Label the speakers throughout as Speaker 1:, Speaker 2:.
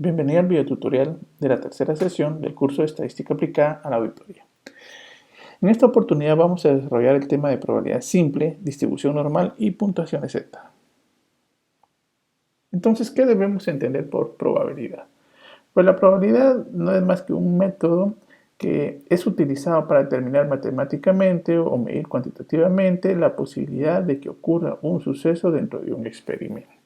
Speaker 1: Bienvenido al videotutorial de la tercera sesión del curso de Estadística aplicada a la auditoría. En esta oportunidad vamos a desarrollar el tema de probabilidad simple, distribución normal y puntuación Z. Entonces, ¿qué debemos entender por probabilidad? Pues la probabilidad no es más que un método que es utilizado para determinar matemáticamente o medir cuantitativamente la posibilidad de que ocurra un suceso dentro de un experimento.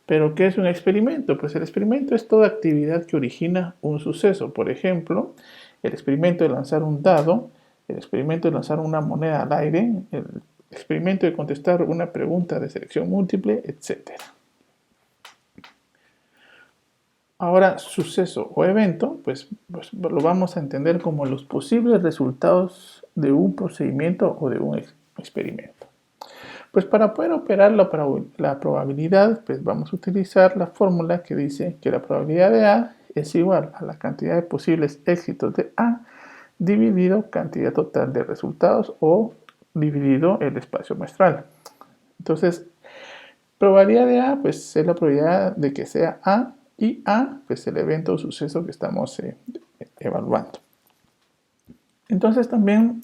Speaker 1: ¿Pero qué es un experimento? Pues el experimento es toda actividad que origina un suceso. Por ejemplo, el experimento de lanzar un dado, el experimento de lanzar una moneda al aire, el experimento de contestar una pregunta de selección múltiple, etc. Ahora, suceso o evento, pues lo vamos a entender como los posibles resultados de un procedimiento o de un experimento. Pues para poder operar la probabilidad, pues vamos a utilizar la fórmula que dice que la probabilidad de A es igual a la cantidad de posibles éxitos de A dividido cantidad total de resultados o dividido el espacio muestral. Entonces, probabilidad de A, pues es la probabilidad de que sea A, y A, pues el evento o suceso que estamos evaluando. Entonces también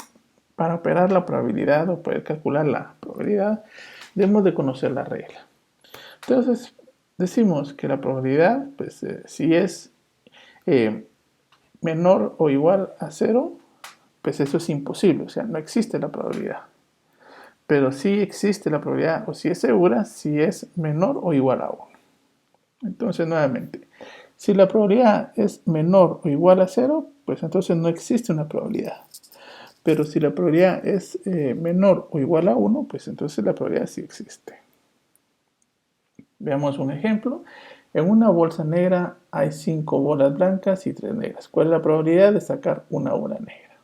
Speaker 1: para operar la probabilidad o poder calcular la probabilidad, debemos de conocer la regla. Entonces, decimos que la probabilidad, pues si es menor o igual a 0, pues eso es imposible, o sea, no existe la probabilidad. Pero sí existe la probabilidad, o si es segura, si es menor o igual a 1. Entonces, nuevamente, si la probabilidad es menor o igual a 0, pues entonces no existe una probabilidad. Pero si la probabilidad es menor o igual a 1, pues entonces la probabilidad sí existe. Veamos un ejemplo. En una bolsa negra hay 5 bolas blancas y 3 negras. ¿Cuál es la probabilidad de sacar una bola negra?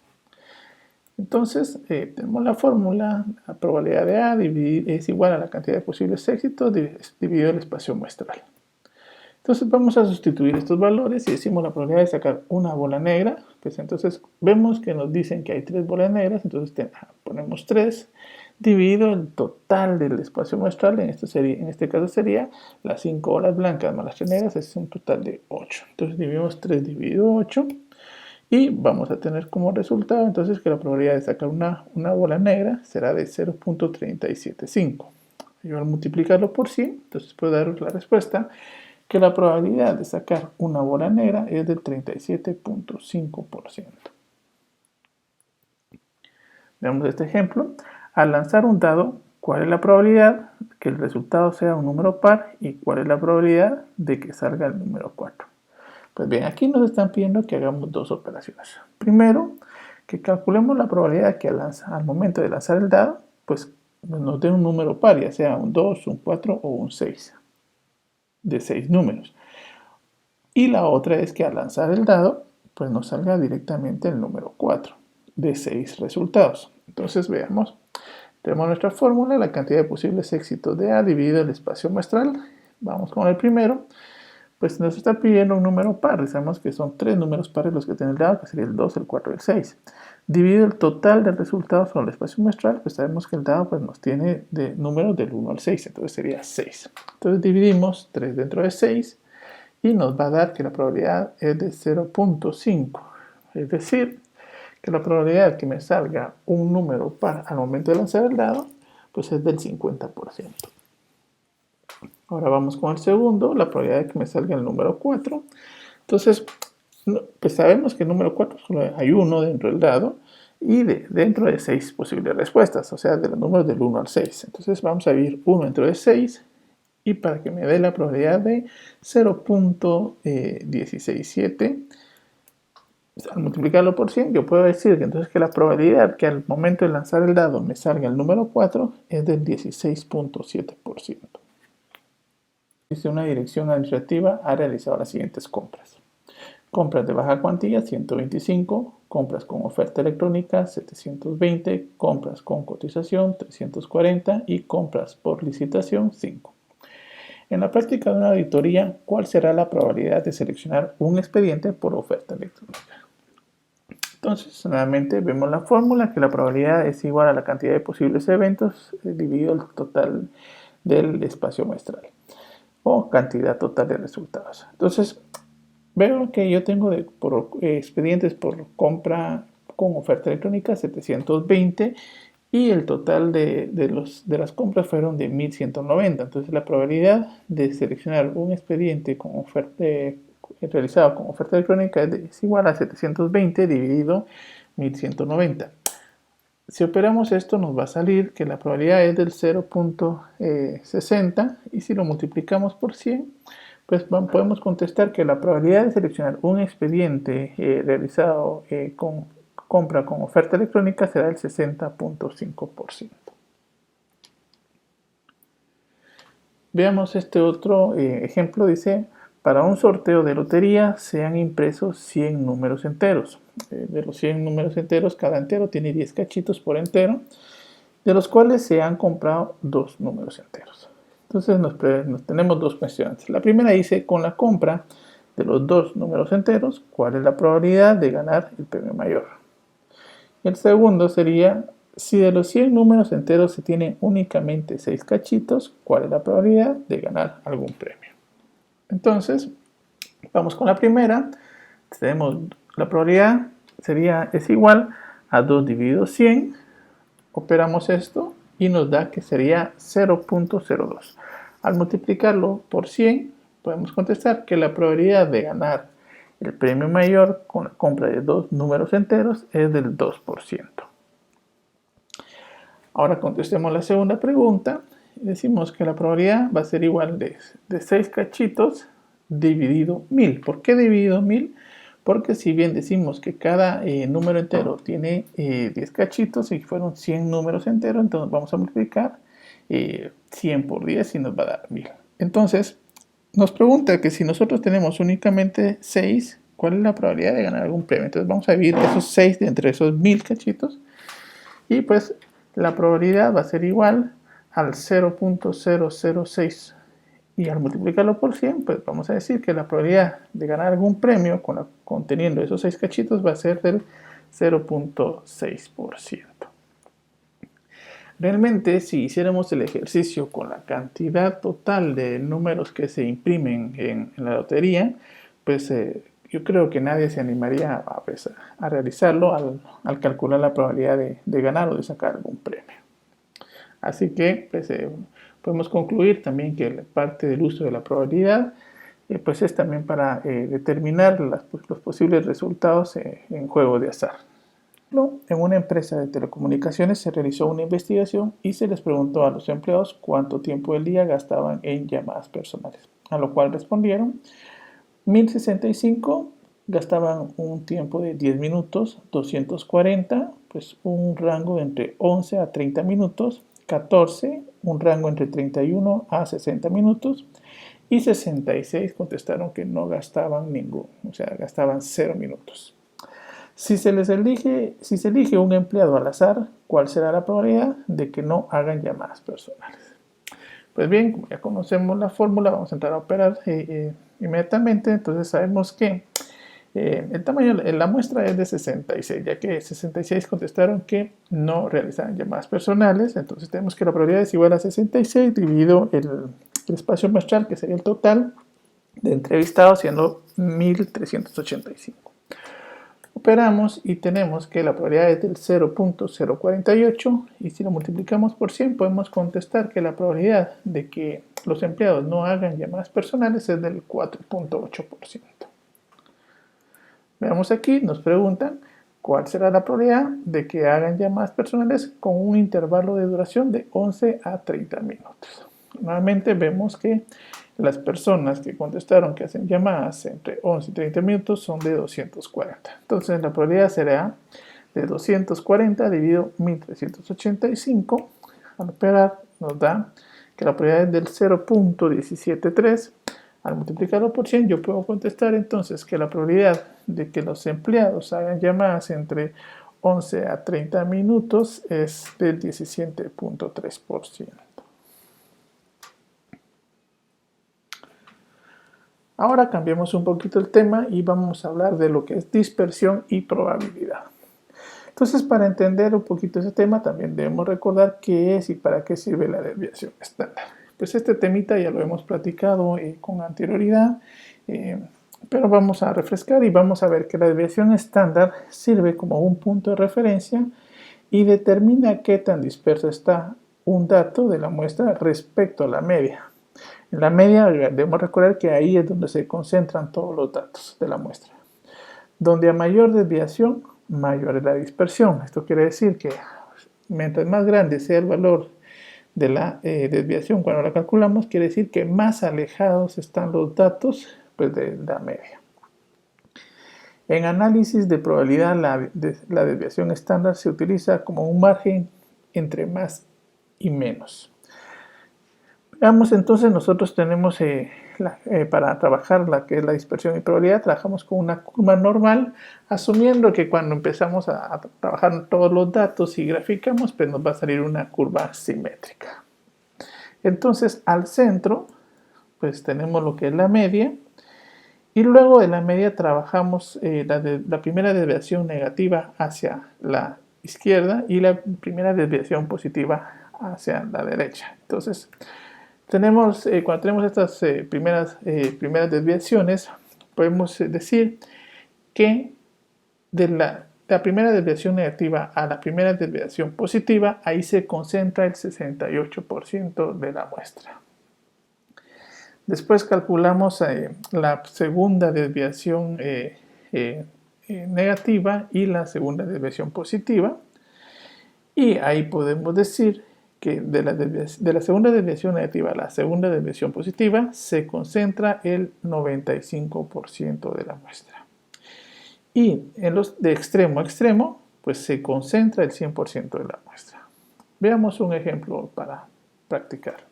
Speaker 1: Entonces, tenemos la fórmula, la probabilidad de A es igual a la cantidad de posibles éxitos dividido el espacio muestral. Entonces vamos a sustituir estos valores y decimos la probabilidad de sacar una bola negra, pues entonces vemos que nos dicen que hay 3 bolas negras, entonces ponemos 3 dividido el total del espacio muestral, en este caso sería las 5 bolas blancas más las 3 negras, es un total de 8. Entonces dividimos 3 dividido 8 y vamos a tener como resultado entonces que la probabilidad de sacar una bola negra será de 0.375. Yo al multiplicarlo por 100, entonces puedo daros la respuesta que la probabilidad de sacar una bola negra es del 37.5%. Veamos este ejemplo. Al lanzar un dado, ¿cuál es la probabilidad que el resultado sea un número par y cuál es la probabilidad de que salga el número 4? Pues bien, aquí nos están pidiendo que hagamos dos operaciones. Primero, que calculemos la probabilidad que al momento de lanzar el dado, pues nos dé un número par, ya sea un 2, un 4 o un 6, de 6 números. Y la otra es que al lanzar el dado, pues nos salga directamente el número 4 de 6 resultados. Entonces veamos, tenemos nuestra fórmula, la cantidad de posibles éxitos de A dividido el espacio muestral. Vamos con el primero, pues nos está pidiendo un número par, sabemos que son 3 números pares los que tiene el dado, que sería el 2, el 4 y el 6. Dividido el total de resultados con el espacio muestral, pues sabemos que el dado pues, nos tiene de números del 1 al 6, entonces sería 6. Entonces dividimos 3 dentro de 6, y nos va a dar que la probabilidad es de 0.5, es decir, que la probabilidad de que me salga un número par al momento de lanzar el dado, pues es del 50%. Ahora vamos con el segundo, la probabilidad de que me salga el número 4. Entonces, pues sabemos que el número 4 solo hay uno dentro del dado y dentro de 6 posibles respuestas, o sea, de los números del 1 al 6. Entonces vamos a dividir 1 dentro de 6 y para que me dé la probabilidad de 0.167, al multiplicarlo por 100, yo puedo decir que entonces que la probabilidad que al momento de lanzar el dado me salga el número 4 es del 16.7%. Dice una dirección administrativa ha realizado las siguientes compras. Compras de baja cuantía, 125, compras con oferta electrónica, 720, compras con cotización, 340 y compras por licitación, 5. En la práctica de una auditoría, ¿cuál será la probabilidad de seleccionar un expediente por oferta electrónica? Entonces, nuevamente vemos la fórmula, que la probabilidad es igual a la cantidad de posibles eventos dividido el total del espacio muestral. o cantidad total de resultados. Entonces, veo que yo tengo expedientes por compra con oferta electrónica 720 y el total de las compras fueron de 1190. Entonces, la probabilidad de seleccionar un expediente con oferta realizado con oferta electrónica es igual a 720 dividido 1190. Si operamos esto, nos va a salir que la probabilidad es del 0.60 y si lo multiplicamos por 100, pues podemos contestar que la probabilidad de seleccionar un expediente realizado con compra con oferta electrónica será el 60.5%. Veamos este otro ejemplo. Dice, para un sorteo de lotería se han impreso 100 números enteros. De los 100 números enteros, cada entero tiene 10 cachitos por entero, de los cuales se han comprado 2 números enteros. Entonces tenemos dos cuestiones. La primera dice, con la compra de los 2 números enteros, ¿cuál es la probabilidad de ganar el premio mayor? El segundo sería, si de los 100 números enteros se tienen únicamente 6 cachitos, ¿cuál es la probabilidad de ganar algún premio? Entonces, vamos con la primera. Tenemos la probabilidad es igual a 2 dividido 100. Operamos esto y nos da que sería 0.02. Al multiplicarlo por 100, podemos contestar que la probabilidad de ganar el premio mayor con la compra de 2 números enteros es del 2%. Ahora contestemos la segunda pregunta. Decimos que la probabilidad va a ser igual de 6 cachitos dividido 1000. ¿Por qué dividido 1000? Porque si bien decimos que cada número entero tiene 10 cachitos y fueron 100 números enteros, entonces vamos a multiplicar 100 por 10 y nos va a dar 1000. Entonces, nos pregunta que si nosotros tenemos únicamente 6, ¿cuál es la probabilidad de ganar algún premio? Entonces vamos a dividir esos 6 de entre esos 1000 cachitos y pues la probabilidad va a ser igual al 0.006 y al multiplicarlo por 100, pues vamos a decir que la probabilidad de ganar algún premio conteniendo esos 6 cachitos va a ser del 0.6%. Realmente, si hiciéramos el ejercicio con la cantidad total de números que se imprimen en la lotería, pues yo creo que nadie se animaría a realizarlo al calcular la probabilidad de ganar o de sacar algún premio. Así que pues, podemos concluir también que la parte del uso de la probabilidad pues es también para determinar los posibles resultados en juegos de azar. En una empresa de telecomunicaciones se realizó una investigación y se les preguntó a los empleados cuánto tiempo del día gastaban en llamadas personales, a lo cual respondieron 1065 gastaban un tiempo de 10 minutos, 240 pues un rango entre 11 a 30 minutos, 14 un rango entre 31 a 60 minutos y 66 contestaron que no gastaban ningún, o sea, gastaban 0 minutos. Si se elige un empleado al azar, ¿cuál será la probabilidad de que no hagan llamadas personales? Pues bien, como ya conocemos la fórmula, vamos a entrar a operar inmediatamente. Entonces sabemos que el tamaño de la muestra es de 66, ya que 66 contestaron que no realizaban llamadas personales. Entonces tenemos que la probabilidad es igual a 66 dividido el espacio muestral, que sería el total de entrevistados, siendo 1385. Operamos y tenemos que la probabilidad es del 0.048 y si lo multiplicamos por 100 podemos contestar que la probabilidad de que los empleados no hagan llamadas personales es del 4.8%. Veamos aquí, nos preguntan cuál será la probabilidad de que hagan llamadas personales con un intervalo de duración de 11 a 30 minutos. Nuevamente vemos que las personas que contestaron que hacen llamadas entre 11 y 30 minutos son de 240. Entonces la probabilidad será de 240 dividido 1385. Al operar nos da que la probabilidad es del 0.173. Al multiplicarlo por 100 yo puedo contestar entonces que la probabilidad de que los empleados hagan llamadas entre 11 a 30 minutos es del 17.3%. Ahora cambiamos un poquito el tema y vamos a hablar de lo que es dispersión y probabilidad. Entonces, para entender un poquito ese tema, también debemos recordar qué es y para qué sirve la desviación estándar. pues este temita ya lo hemos platicado con anterioridad, pero vamos a refrescar y vamos a ver que la desviación estándar sirve como un punto de referencia y determina qué tan disperso está un dato de la muestra respecto a la media. En la media debemos recordar que ahí es donde se concentran todos los datos de la muestra. Donde a mayor desviación, mayor es la dispersión. Esto quiere decir que mientras más grande sea el valor de la desviación cuando la calculamos, quiere decir que más alejados están los datos pues, de la media. En análisis de probabilidad, la desviación estándar se utiliza como un margen entre más y menos. Veamos entonces, nosotros tenemos para trabajar la que es la dispersión y probabilidad, trabajamos con una curva normal, asumiendo que cuando empezamos a trabajar todos los datos y graficamos, pues nos va a salir una curva simétrica. Entonces, al centro, pues tenemos lo que es la media, y luego de la media trabajamos la primera desviación negativa hacia la izquierda y la primera desviación positiva hacia la derecha. Entonces, cuando tenemos estas primeras desviaciones, podemos decir que de la primera desviación negativa a la primera desviación positiva, ahí se concentra el 68% de la muestra. Después calculamos la segunda desviación negativa y la segunda desviación positiva, y ahí podemos decir que de la segunda desviación negativa a la segunda desviación positiva se concentra el 95% de la muestra. Y en los de extremo a extremo, pues se concentra el 100% de la muestra. Veamos un ejemplo para practicar.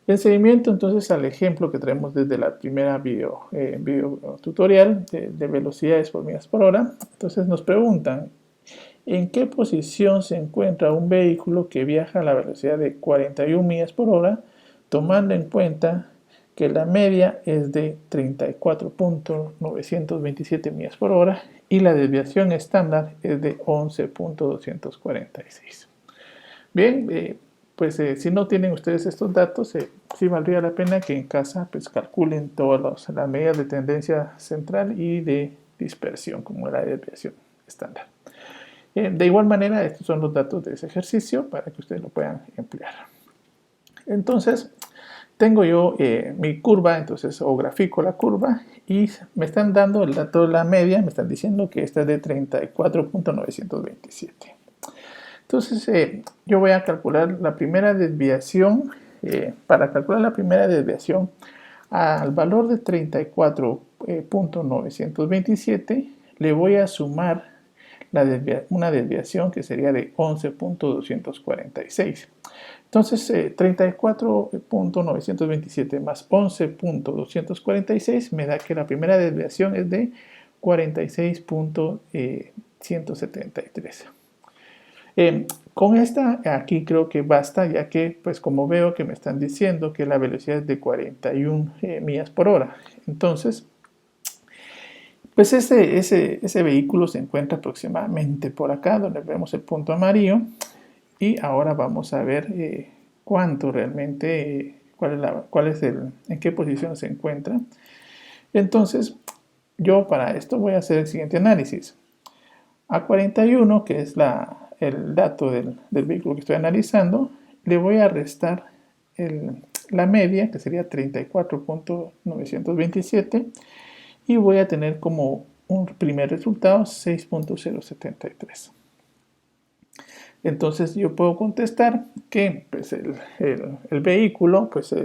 Speaker 1: En seguimiento entonces al ejemplo que traemos desde la primera video tutorial de velocidades por millas por hora, entonces nos preguntan ¿en qué posición se encuentra un vehículo que viaja a la velocidad de 41 millas por hora, tomando en cuenta que la media es de 34.927 millas por hora y la desviación estándar es de 11.246? Bien, pues si no tienen ustedes estos datos, sí valdría la pena que en casa pues calculen todas las medidas de tendencia central y de dispersión, como la desviación estándar. De igual manera, estos son los datos de ese ejercicio para que ustedes lo puedan emplear. Entonces, tengo yo mi curva, entonces, o grafico la curva y me están dando el dato de la media, me están diciendo que esta es de 34.927. Entonces, yo voy a calcular la primera desviación. Para calcular la primera desviación, al valor de 34.927 le voy a sumar una desviación que sería de 11.246. Entonces, 34.927 más 11.246 me da que la primera desviación es de 46.173. Con esta aquí creo que basta, ya que pues como veo que me están diciendo que la velocidad es de 41 millas por hora. Entonces, pues ese vehículo se encuentra aproximadamente por acá, donde vemos el punto amarillo. Y ahora vamos a ver cuánto realmente, en qué posición se encuentra. Entonces, yo para esto voy a hacer el siguiente análisis. A 41, que es el dato del vehículo que estoy analizando, le voy a restar la media, que sería 34.927, y voy a tener como un primer resultado 6.073. Entonces yo puedo contestar que pues, el vehículo pues,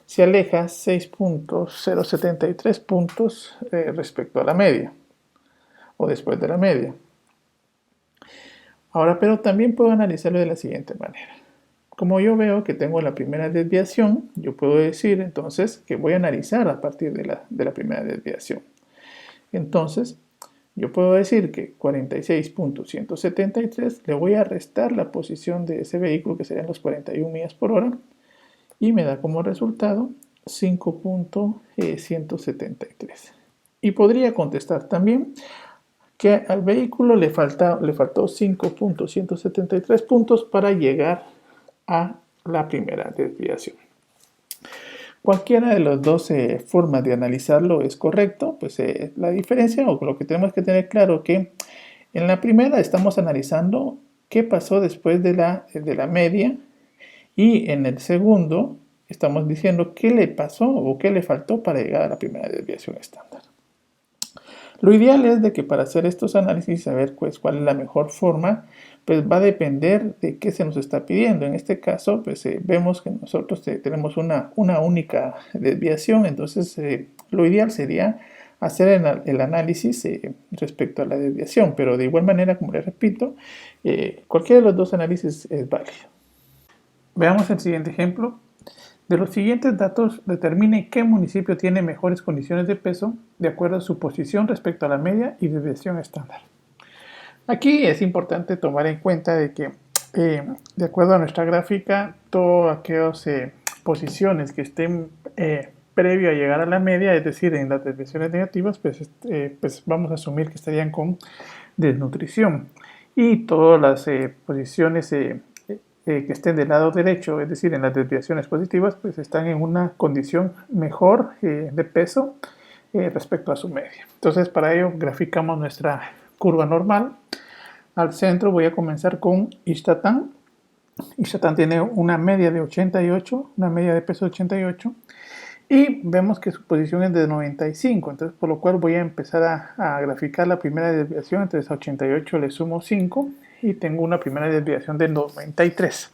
Speaker 1: se aleja 6.073 puntos respecto a la media, o después de la media. Ahora, pero también puedo analizarlo de la siguiente manera. Como yo veo que tengo la primera desviación, yo puedo decir entonces que voy a analizar a partir de la primera desviación. Entonces, yo puedo decir que 46.173 le voy a restar la posición de ese vehículo, que serían los 41 millas por hora, y me da como resultado 5.173. Y podría contestar también que al vehículo le faltó 5.173 puntos para llegar a la primera desviación. Cualquiera de las dos formas de analizarlo es correcto, pues la diferencia o lo que tenemos que tener claro que en la primera estamos analizando qué pasó después de la media y en el segundo estamos diciendo qué le pasó o qué le faltó para llegar a la primera desviación estándar. Lo ideal es de que para hacer estos análisis, saber pues, cuál es la mejor forma, pues va a depender de qué se nos está pidiendo. En este caso, pues vemos que nosotros tenemos una única desviación, entonces lo ideal sería hacer el análisis respecto a la desviación, pero de igual manera, como les repito, cualquiera de los dos análisis es válido. Veamos el siguiente ejemplo. De los siguientes datos, determine qué municipio tiene mejores condiciones de peso de acuerdo a su posición respecto a la media y desviación estándar. Aquí es importante tomar en cuenta de que, de acuerdo a nuestra gráfica, todas aquellas posiciones que estén previo a llegar a la media, es decir, en las desviaciones negativas, pues vamos a asumir que estarían con desnutrición. Y todas las posiciones que estén del lado derecho, es decir, en las desviaciones positivas, pues están en una condición mejor de peso respecto a su media. Entonces, para ello graficamos nuestra curva normal. Al centro voy a comenzar con Ixtatán. Ixtatán tiene una media de 88, una media de peso de 88, y vemos que su posición es de 95, entonces por lo cual voy a empezar a graficar la primera desviación. Entonces a 88 le sumo 5 y tengo una primera desviación de 93.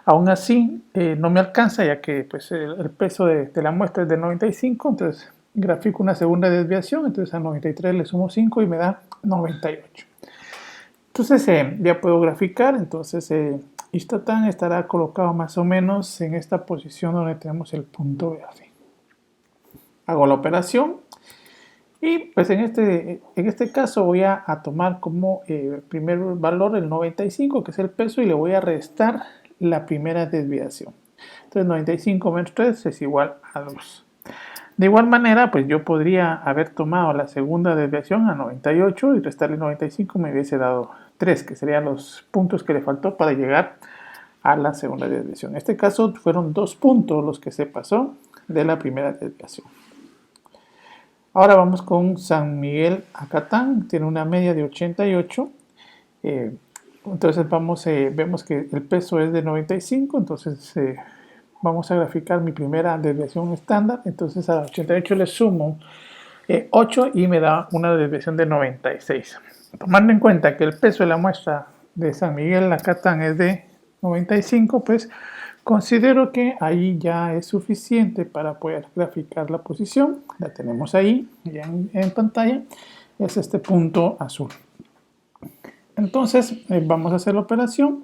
Speaker 1: Aún así no me alcanza, ya que pues, el peso de la muestra es de 95, entonces grafico una segunda desviación. Entonces a 93 le sumo 5 y me da 98. Entonces ya puedo graficar. Entonces Ixtatán estará colocado más o menos en esta posición donde tenemos el punto verde. Hago la operación y pues en este caso voy a tomar como primer valor el 95, que es el peso, y le voy a restar la primera desviación. Entonces 95 menos 3 es igual a 2. De igual manera, pues yo podría haber tomado la segunda desviación a 98 y restarle 95, me hubiese dado 3, que serían los puntos que le faltó para llegar a la segunda desviación. En este caso fueron 2 puntos los que se pasó de la primera desviación. Ahora vamos con San Miguel Acatán, tiene una media de 88. Entonces vemos que el peso es de 95, entonces vamos a graficar mi primera desviación estándar. Entonces a 88 le sumo 8 y me da una desviación de 96. Tomando en cuenta que el peso de la muestra de San Miguel Acatán es de 95, pues considero que ahí ya es suficiente para poder graficar la posición. La tenemos ahí ya en pantalla. Es este punto azul. Entonces vamos a hacer la operación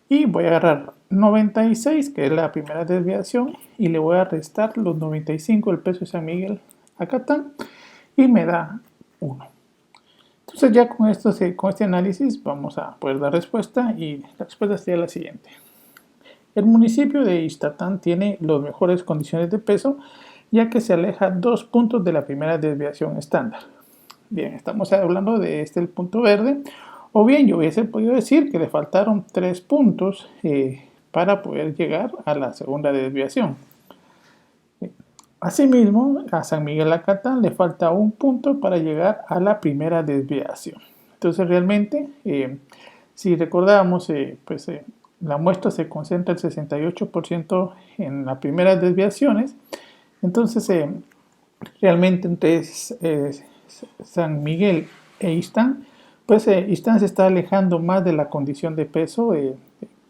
Speaker 1: y voy a agarrar 96, que es la primera desviación, y le voy a restar los 95 del peso de San Miguel Acatán y me da 1. Entonces ya con este análisis vamos a poder dar respuesta, y la respuesta sería la siguiente. El municipio de Ixtatán tiene las mejores condiciones de peso, ya que se aleja 2 puntos de la primera desviación estándar. Bien, estamos hablando de el punto verde, o bien yo hubiese podido decir que le faltaron 3 puntos para poder llegar a la segunda desviación. Asimismo, a San Miguel Acatán le falta 1 punto para llegar a la primera desviación. Entonces realmente, si recordamos, la muestra se concentra el 68% en las primeras desviaciones. Entonces, realmente entre San Miguel e Ixtán, pues Ixtán se está alejando más de la condición de peso,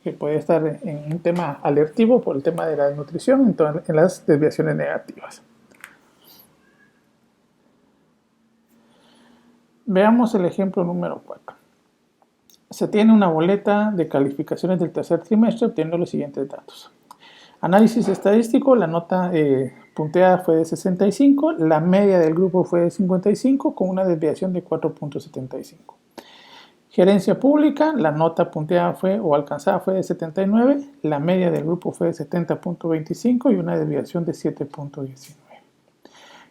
Speaker 1: que puede estar en un tema alertivo por el tema de la desnutrición en las desviaciones negativas. Veamos el ejemplo número 4. Se tiene una boleta de calificaciones del tercer trimestre obteniendo los siguientes datos. Análisis estadístico, la nota punteada fue de 65, la media del grupo fue de 55 con una desviación de 4.75. Gerencia pública, la nota punteada fue o alcanzada fue de 79, la media del grupo fue de 70.25 y una desviación de 7.19.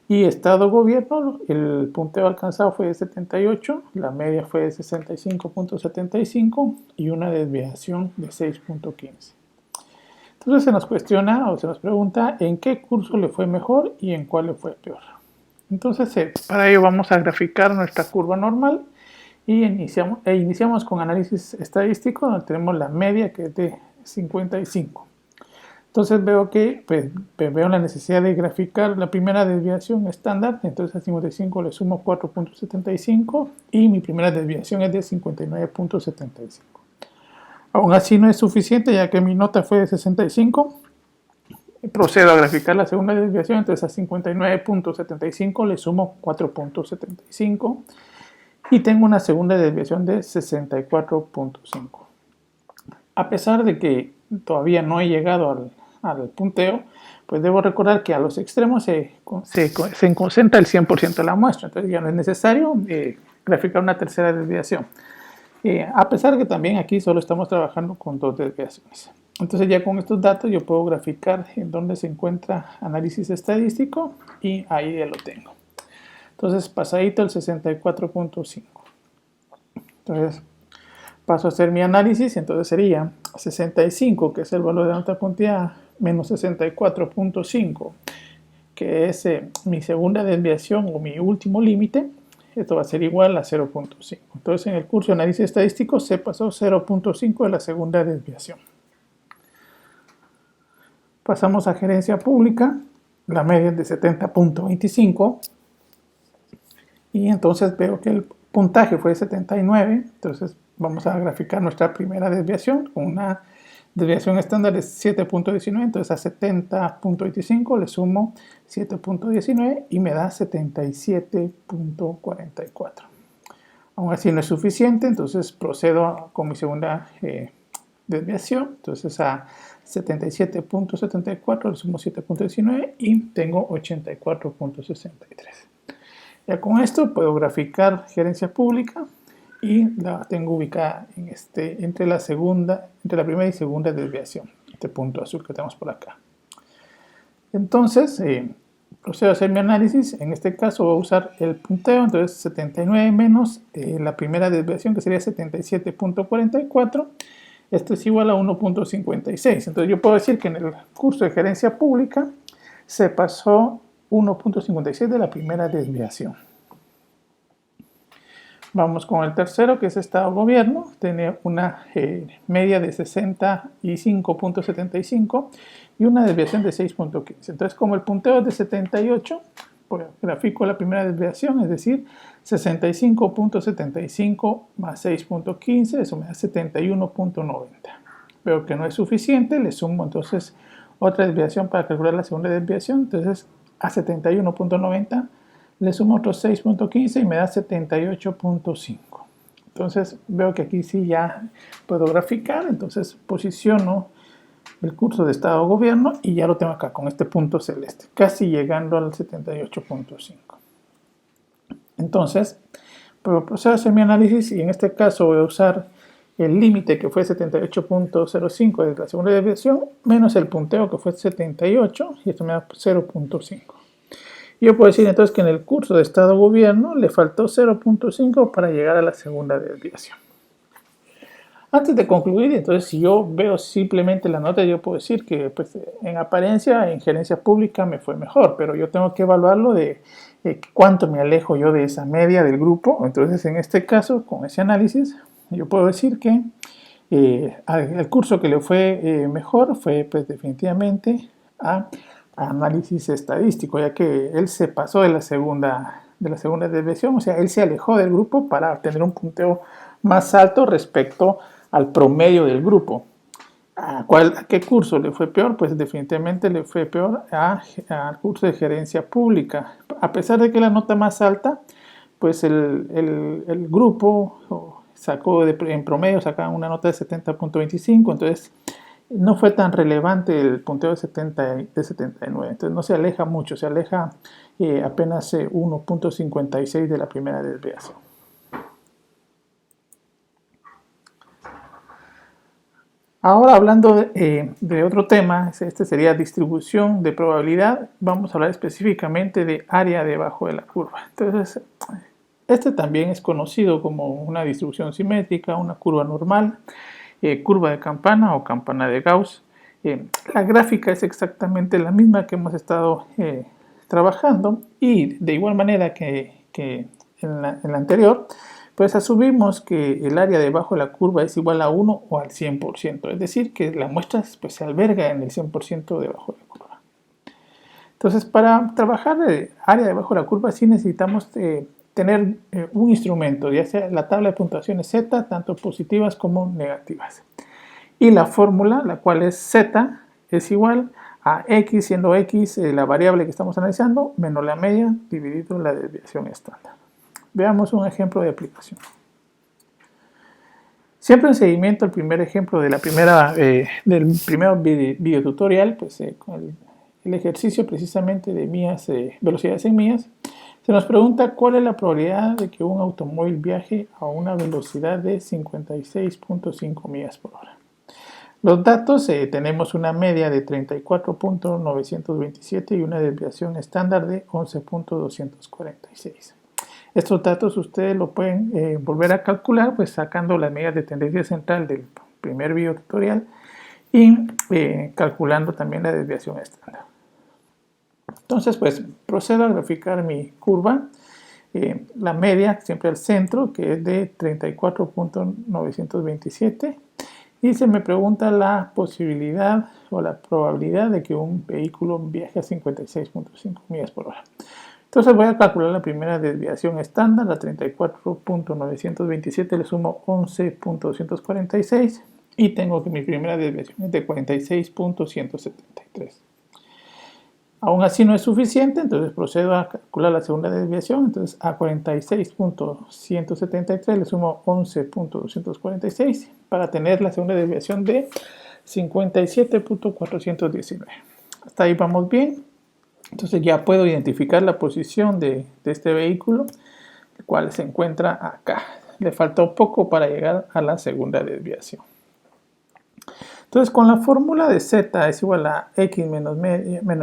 Speaker 1: Y Estado Gobierno, el punteo alcanzado fue de 78, la media fue de 65.75 y una desviación de 6.15. Entonces se nos cuestiona o se nos pregunta en qué curso le fue mejor y en cuál le fue peor. Entonces para ello vamos a graficar nuestra curva normal y iniciamos con análisis estadístico, donde tenemos la media, que es de 55. Entonces veo que veo la necesidad de graficar la primera desviación estándar. Entonces a 55 le sumo 4.75 y mi primera desviación es de 59.75. Aún así no es suficiente, ya que mi nota fue de 65. Procedo a graficar la segunda desviación. Entonces a 59.75 le sumo 4.75 y tengo una segunda desviación de 64.5. A pesar de que todavía no he llegado al punteo, pues debo recordar que a los extremos se concentra el 100% de la muestra. Entonces ya no es necesario graficar una tercera desviación. A pesar de que también aquí solo estamos trabajando con 2 desviaciones. Entonces ya con estos datos yo puedo graficar en dónde se encuentra análisis estadístico y ahí ya lo tengo. Entonces pasadito el 64.5. Entonces paso a hacer mi análisis. Entonces sería 65, que es el valor de la nota punteada, menos 64.5, que es mi segunda desviación o mi último límite. Esto va a ser igual a 0.5. Entonces en el curso de análisis estadístico se pasó 0.5 de la segunda desviación. Pasamos a gerencia pública. La media es de 70.25. Y entonces veo que el puntaje fue 79. Entonces vamos a graficar nuestra primera desviación con una desviación estándar de 7.19. Entonces a 70.25 le sumo 7.19 y me da 77.44. Aún así no es suficiente, entonces procedo con mi segunda desviación. Entonces a 77.74 le sumo 7.19 y tengo 84.63. Ya con esto puedo graficar gerencia pública y la tengo ubicada entre la primera y segunda desviación, este punto azul que tenemos por acá. Entonces procedo a hacer mi análisis. En este caso voy a usar el punteo. Entonces 79 menos la primera desviación, que sería 77.44. Esto es igual a 1.56. Entonces yo puedo decir que en el curso de gerencia pública se pasó 1.56 de la primera desviación. Vamos con el tercero, que es Estado-Gobierno. Tiene una media de 65.75 y una desviación de 6.15. Entonces, como el punteo es de 78, pues grafico la primera desviación, es decir, 65.75 más 6.15, eso me da 71.90. Veo que no es suficiente, le sumo entonces otra desviación para calcular la segunda desviación. Entonces, a 71.90 le sumo otros 6.15 y me da 78.5. Entonces veo que aquí sí ya puedo graficar. Entonces posiciono el curso de Estado-Gobierno y ya lo tengo acá con este punto celeste, casi llegando al 78.5. Entonces puedo proceder a hacer mi análisis y en este caso voy a usar el límite, que fue 78.05 de la segunda desviación, menos el punteo, que fue 78, y esto me da 0.5. Yo puedo decir entonces que en el curso de Estado-Gobierno le faltó 0.5 para llegar a la segunda desviación. Antes de concluir, entonces, si yo veo simplemente la nota, yo puedo decir que pues, en apariencia, en gerencia pública me fue mejor, pero yo tengo que evaluarlo de cuánto me alejo yo de esa media del grupo. Entonces, en este caso, con ese análisis, yo puedo decir que el curso que le fue mejor fue pues, definitivamente a análisis estadístico, ya que él se pasó de la segunda desviación, o sea, él se alejó del grupo para obtener un punteo más alto respecto al promedio del grupo. ¿A qué curso le fue peor? Pues definitivamente le fue peor al curso de gerencia pública. A pesar de que la nota más alta, pues el grupo en promedio sacaba una nota de 70.25, entonces no fue tan relevante el punteo de 79, entonces no se aleja mucho, se aleja apenas 1.56 de la primera desviación. Ahora hablando de otro tema, este sería distribución de probabilidad, vamos a hablar específicamente de área debajo de la curva. Entonces, este también es conocido como una distribución simétrica, una curva normal, curva de campana o campana de Gauss. la gráfica es exactamente la misma que hemos estado trabajando, y de igual manera que en la anterior, pues asumimos que el área debajo de la curva es igual a 1 o al 100%, es decir, que la muestra pues, se alberga en el 100% debajo de la curva. Entonces, para trabajar el área debajo de la curva sí necesitamos tener un instrumento, ya sea la tabla de puntuaciones Z, tanto positivas como negativas. Y la fórmula, la cual es Z, es igual a X, siendo X la variable que estamos analizando, menos la media dividido la desviación estándar. Veamos un ejemplo de aplicación. Siempre en seguimiento al primer ejemplo de del primer video tutorial, pues con el ejercicio precisamente de velocidades en millas, se nos pregunta cuál es la probabilidad de que un automóvil viaje a una velocidad de 56.5 millas por hora. Los datos, tenemos una media de 34.927 y una desviación estándar de 11.246. Estos datos ustedes lo pueden volver a calcular pues sacando las medidas de tendencia central del primer video tutorial y calculando también la desviación estándar. Entonces pues procedo a graficar mi curva, la media siempre al centro, que es de 34.927, y se me pregunta la posibilidad o la probabilidad de que un vehículo viaje a 56.5 millas por hora. Entonces voy a calcular la primera desviación estándar, la 34.927 le sumo 11.246 y tengo que mi primera desviación es de 46.173. Aún así no es suficiente, entonces procedo a calcular la segunda desviación. Entonces a 46.173 le sumo 11.246 para tener la segunda desviación de 57.419. Hasta ahí vamos bien. Entonces ya puedo identificar la posición de este vehículo, el cual se encuentra acá. Le falta un poco para llegar a la segunda desviación. Entonces con la fórmula de Z es igual a X menos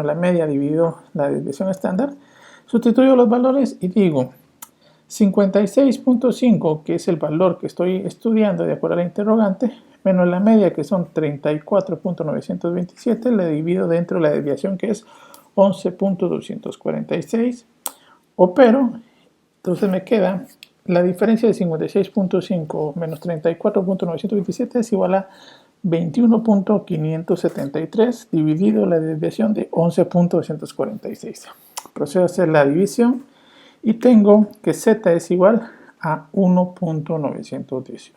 Speaker 1: la media dividido la desviación estándar, sustituyo los valores y digo 56.5, que es el valor que estoy estudiando de acuerdo a la interrogante, menos la media, que son 34.927, la divido dentro de la desviación, que es 11.246, opero, entonces me queda la diferencia de 56.5 menos 34.927 es igual a 21.573 dividido la desviación de 11.246. Procedo a hacer la división y tengo que Z es igual a 1.918.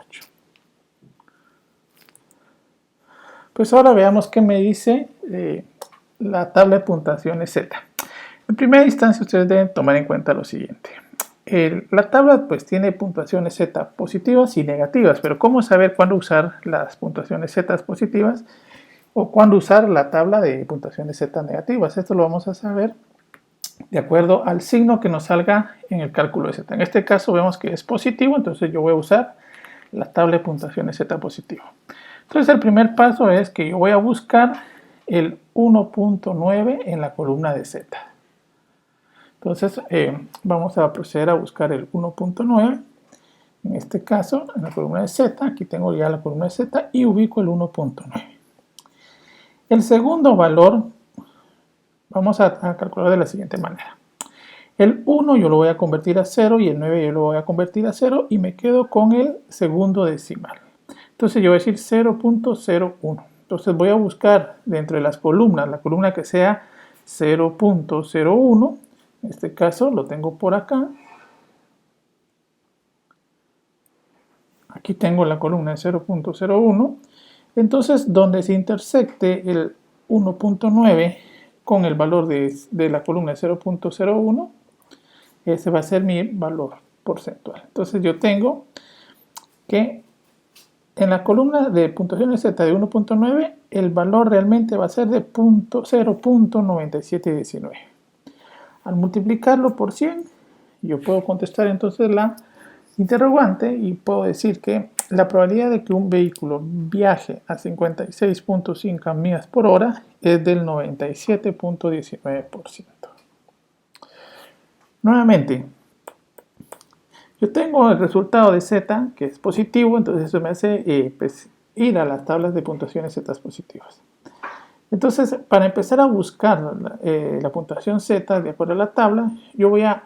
Speaker 1: Pues ahora veamos qué me dice la tabla de puntuaciones Z. En primera instancia ustedes deben tomar en cuenta lo siguiente. La tabla pues tiene puntuaciones Z positivas y negativas, pero ¿cómo saber cuándo usar las puntuaciones Z positivas o cuándo usar la tabla de puntuaciones Z negativas? Esto lo vamos a saber de acuerdo al signo que nos salga en el cálculo de Z. En este caso vemos que es positivo, entonces yo voy a usar la tabla de puntuaciones Z positivo. Entonces el primer paso es que yo voy a buscar el 1.9 en la columna de Z. Entonces vamos a proceder a buscar el 1.9, en este caso en la columna de Z. Aquí tengo ya la columna de Z y ubico el 1.9. El segundo valor vamos a calcular de la siguiente manera. El 1 yo lo voy a convertir a 0 y el 9 yo lo voy a convertir a 0 y me quedo con el segundo decimal. Entonces yo voy a decir 0.01. Entonces voy a buscar dentro de las columnas, la columna que sea 0.01. En este caso lo tengo por acá. Aquí tengo la columna de 0.01. Entonces, donde se intersecte el 1.9 con el valor de la columna de 0.01, ese va a ser mi valor porcentual. Entonces, yo tengo que en la columna de puntuación Z de 1.9, el valor realmente va a ser de 0.9719. Al multiplicarlo por 100, yo puedo contestar entonces la interrogante y puedo decir que la probabilidad de que un vehículo viaje a 56.5 millas por hora es del 97.19%. Nuevamente, yo tengo el resultado de Z, que es positivo, entonces eso me hace ir a las tablas de puntuaciones Z positivas. Entonces, para empezar a buscar la puntuación Z de acuerdo a la tabla, yo voy a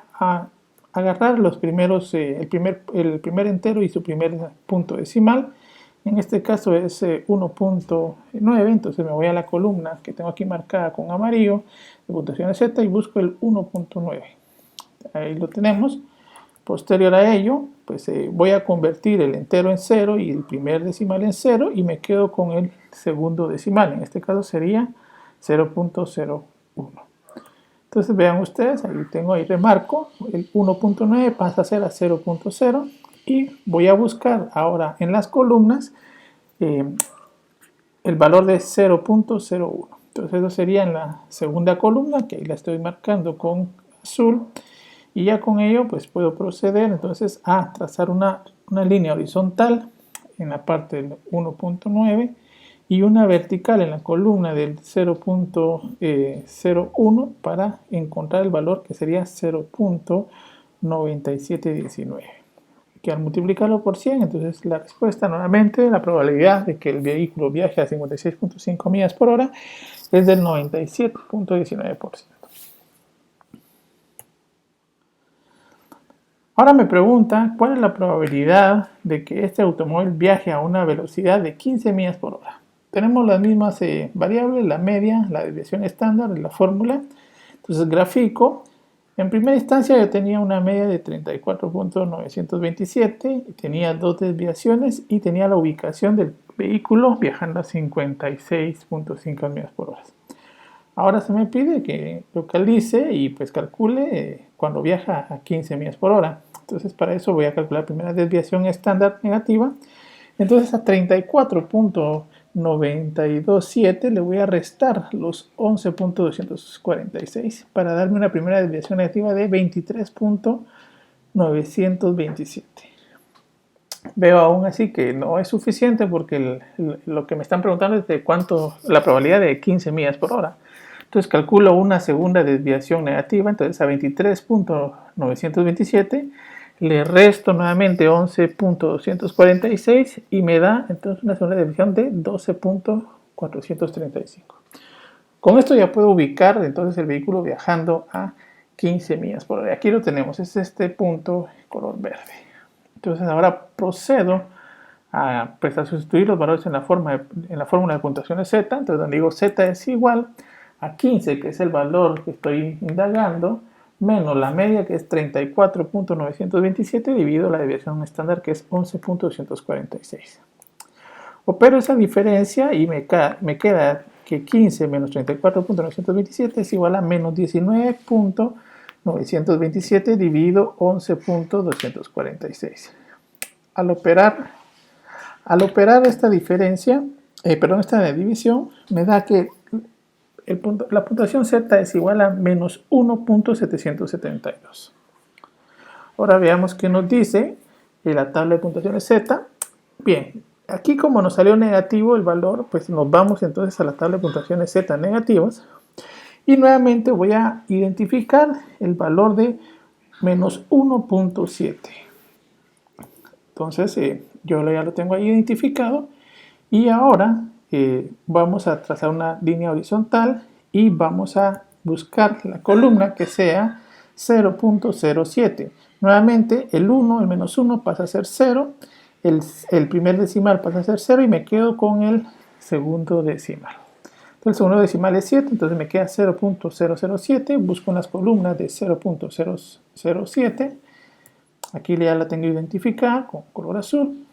Speaker 1: agarrar los primeros, el primer entero y su primer punto decimal. En este caso es 1.9, entonces me voy a la columna que tengo aquí marcada con amarillo de puntuación Z y busco el 1.9. Ahí lo tenemos. Posterior a ello, pues voy a convertir el entero en 0 y el primer decimal en 0 y me quedo con el segundo decimal. En este caso sería 0.01. Entonces vean ustedes, ahí remarco, el 1.9 pasa a ser a 0.0 y voy a buscar ahora en las columnas el valor de 0.01. Entonces eso sería en la segunda columna, que ahí la estoy marcando con azul. Y ya con ello pues puedo proceder entonces a trazar una línea horizontal en la parte del 1.9 y una vertical en la columna del 0.01 para encontrar el valor que sería 0.9719. Que al multiplicarlo por 100, entonces la respuesta nuevamente, la probabilidad de que el vehículo viaje a 56.5 millas por hora es del 97.19%. Ahora me pregunta cuál es la probabilidad de que este automóvil viaje a una velocidad de 15 millas por hora. Tenemos las mismas variables, la media, la desviación estándar de la fórmula. Entonces grafico. En primera instancia yo tenía una media de 34.927, tenía dos desviaciones y tenía la ubicación del vehículo viajando a 56.5 millas por hora. Ahora se me pide que localice y pues calcule cuando viaja a 15 millas por hora. Entonces para eso voy a calcular primera desviación estándar negativa. Entonces a 34.927 le voy a restar los 11.246 para darme una primera desviación negativa de 23.927. Veo aún así que no es suficiente porque lo que me están preguntando es de cuánto, la probabilidad de 15 millas por hora. Entonces calculo una segunda desviación negativa, entonces a 23.927 le resto nuevamente 11.246 y me da entonces una segunda desviación de 12.435. Con esto ya puedo ubicar entonces el vehículo viajando a 15 millas por hora. Aquí lo tenemos, es este punto color verde. Entonces ahora procedo a sustituir los valores en la fórmula de puntuaciones Z. Entonces donde digo Z es igual a 15, que es el valor que estoy indagando, menos la media, que es 34.927, dividido la desviación estándar, que es 11.246. Opero esa diferencia y me queda que 15 menos 34.927 es igual a menos 19.927 dividido 11.246. Al operar esta diferencia, esta división, me da que la puntuación Z es igual a menos 1.772. Ahora veamos qué nos dice la tabla de puntuaciones Z. Bien, aquí como nos salió negativo el valor, pues nos vamos entonces a la tabla de puntuaciones Z negativas. Y nuevamente voy a identificar el valor de menos 1.7. Entonces yo ya lo tengo ahí identificado. Y ahora vamos a trazar una línea horizontal y vamos a buscar la columna que sea 0.07. Nuevamente el menos 1 pasa a ser 0, el primer decimal pasa a ser 0 y me quedo con el segundo decimal. Entonces el segundo decimal es 7, entonces me queda 0.007, busco en las columnas de 0.007, aquí ya la tengo identificada con color azul,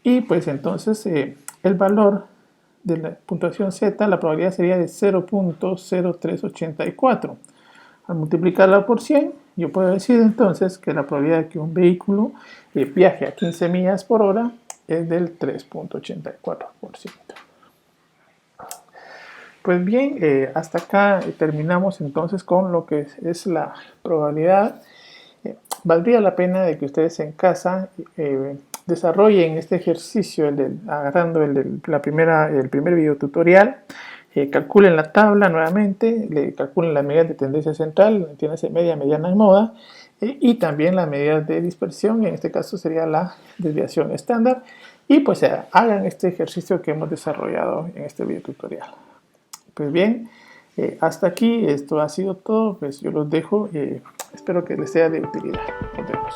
Speaker 1: y pues entonces el valor de la puntuación Z, la probabilidad sería de 0.0384. Al multiplicarla por 100, yo puedo decir entonces que la probabilidad de que un vehículo viaje a 15 millas por hora es del 3.84%. Pues bien, hasta acá terminamos entonces con lo que es la probabilidad. Valdría la pena de que ustedes en casa desarrollen este ejercicio, agarrando el primer video tutorial, calculen la tabla nuevamente, calculen las medidas de tendencia central, entiéndase media, mediana y moda, y también las medidas de dispersión, en este caso sería la desviación estándar, y pues hagan este ejercicio que hemos desarrollado en este video tutorial. Pues bien, hasta aquí esto ha sido todo, pues yo los dejo, espero que les sea de utilidad. Nos vemos.